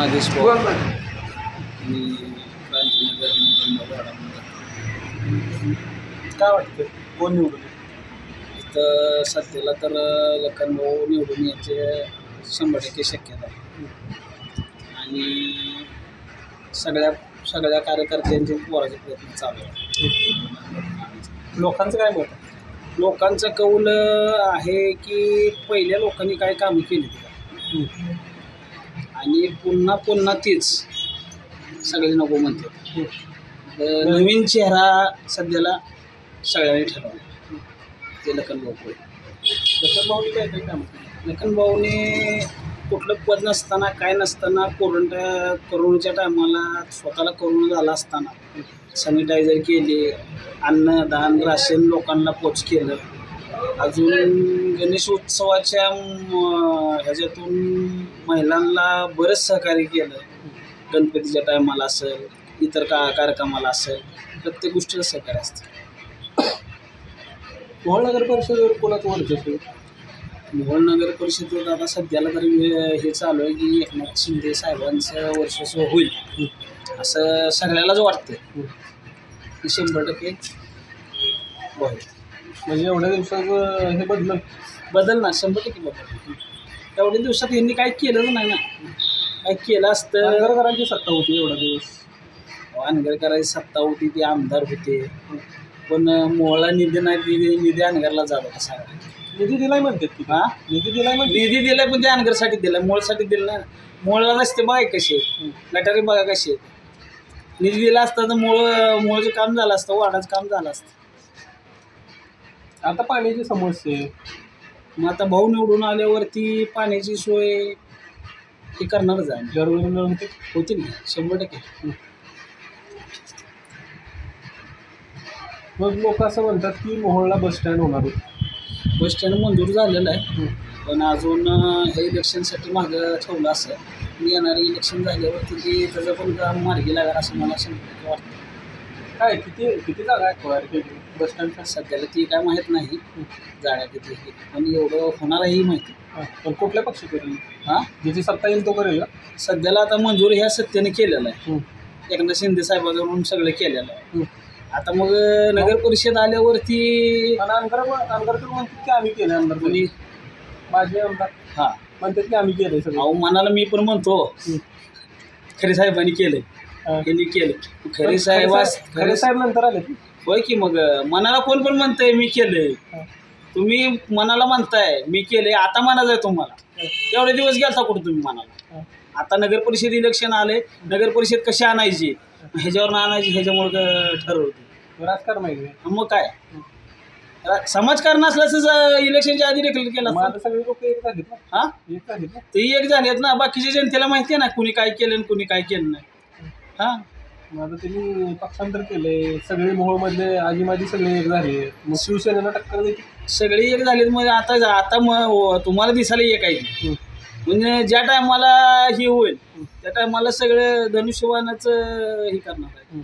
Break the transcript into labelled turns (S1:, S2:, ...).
S1: नागेश पवार आणि क्रांतीनगर
S2: काय वाटतं कोण निवडून
S1: इथं सध्याला तर लखनभाऊ निवडून यायचे 100% शक्यता आहे आणि सगळ्या कार्यकर्त्यांचे पोराचे प्रयत्न चालू आहे.
S2: लोकांचं काय मत आहे?
S1: लोकांचा कौल आहे की पहिल्या लोकांनी काय कामं केली आणि पुन्हा पुन्हा तीच सगळे नको म्हणतात. नवीन चेहरा सध्याला सगळ्यांनी ठरवला ते लखनभाऊ.
S2: लखनभाऊनी काय काय काम केलं?
S1: लखनभाऊने कुठलं पद नसताना काय नसताना कोरोनाच्या टायमाला स्वतःला कोरोना झाला असताना सॅनिटायझर केले, अन्नदान राशन लोकांना पोच केलं. अजून गणेश उत्सवाच्या ह्याच्यातून महिलांना बरंच सहकार्य केलं. गणपतीच्या टायमाला असेल, इतर कार्यक्रमाला असेल, प्रत्येक गोष्टीला सहकार्य असतं.
S2: मोहोळ नगर परिषदेवर कोणाचं वर्चस्व?
S1: मोहोळ नगर परिषदेवर आता सध्याला तर हे चालू आहे की एकनाथ शिंदे साहेबांचं वर्चस्व होईल असं सगळ्यालाच वाटतं. 100% होईल.
S2: म्हणजे एवढ्या दिवसात हे
S1: बदल ना 100% बदल. एवढ्या दिवसात यांनी काय केलं नाही ना. काय केलं असतं.
S2: अनगरकरांची सत्ता होती एवढा दिवस.
S1: अनगरकरांची सत्ता होती, ते आमदार होते, पण मोहळा निधी नाही. निधी अनगरला जावं कसा
S2: निधी दिलाय म्हणतात की?
S1: हां,
S2: निधी दिलाय
S1: निधी दिलाय पण ते अनगरसाठी दिलाय, मोळसाठी दिलं नाही. मोळला रस्ते बघा कसे गटारी बघा कसे. निधी दिला असता तर मोळचं काम झालं असतं, वाडाचं काम झालं असतं.
S2: आता पाण्याची समस्या आहे.
S1: मग आता भाऊ निवडून आल्यावरती पाण्याची सोय हे करणारच आहे.
S2: घरोघरी मिळून ते
S1: होती ना 100%.
S2: मग लोक असं म्हणतात की मोहोळला बस स्टँड होणार होतं.
S1: बस स्टँड मंजूर झालेलं आहे, पण अजून हे इलेक्शनसाठी मागं ठेवलं असं. येणारे इलेक्शन झाल्यावरती ते त्याचं पण काम मार्गी लागणार असं मला 100% वाटतं.
S2: काय किती जागा आहे बस स्टँडच्या?
S1: सध्याला ती काय माहीत नाही जागा किती, पण एवढं होणार ही माहिती.
S2: पण कुठल्या पक्षी करेल?
S1: हां,
S2: ज्याची सत्ता येईल तो करेल का?
S1: सध्याला आता मंजूर ह्या सत्तेने केलेलं आहे. एकनाथ शिंदे साहेबांकडून सगळं केलेलं आहे. आता मग नगर परिषद आल्यावरती
S2: अनगरकर म्हणतात की आम्ही केलं. आमदार
S1: कोणी
S2: माझे आमदार
S1: हां
S2: म्हणतात की आम्ही केलंय सगळं.
S1: अहो मनाला मी पण म्हणतो खरे साहेबांनी केलं, त्यांनी केलं. खरे
S2: साहेब नंतर आले.
S1: होय की मग मनाला कोण पण म्हणतंय मी केलंय. तुम्ही मनाला म्हणताय मी केलंय, आता म्हणायचं आहे तुम्हाला. एवढे दिवस गेलता कुठं तुम्ही मनाला? आता नगर परिषद इलेक्शन आले, नगर परिषद कशी आणायची ह्याच्यावर आणायची ह्याच्यामुळे ठरवते.
S2: राजकारण आहे.
S1: मग काय समाजकारण असल्याच इलेक्शनच्या आधी रेकल केलं.
S2: सगळे लोक एक झालेत ना.
S1: हां,
S2: एक झालेत ना.
S1: ते एक झालेत ना. बाकीच्या जनतेला माहिती आहे ना कुणी काय केलं आणि कुणी काय केलं नाही. हां,
S2: माझं त्यांनी पक्षांतर केलंय. सगळे मोहोळमधले आजी सगळे एक झाले. मग शिवसेनेला टक्कर देते.
S1: सगळे एक झालेत. मग आता मग तुम्हाला दिसायला एक आहे म्हणजे ज्या टायमाला हे होईल त्या टायमाला सगळं धनुष्यबाणाचं हे करणार आहे.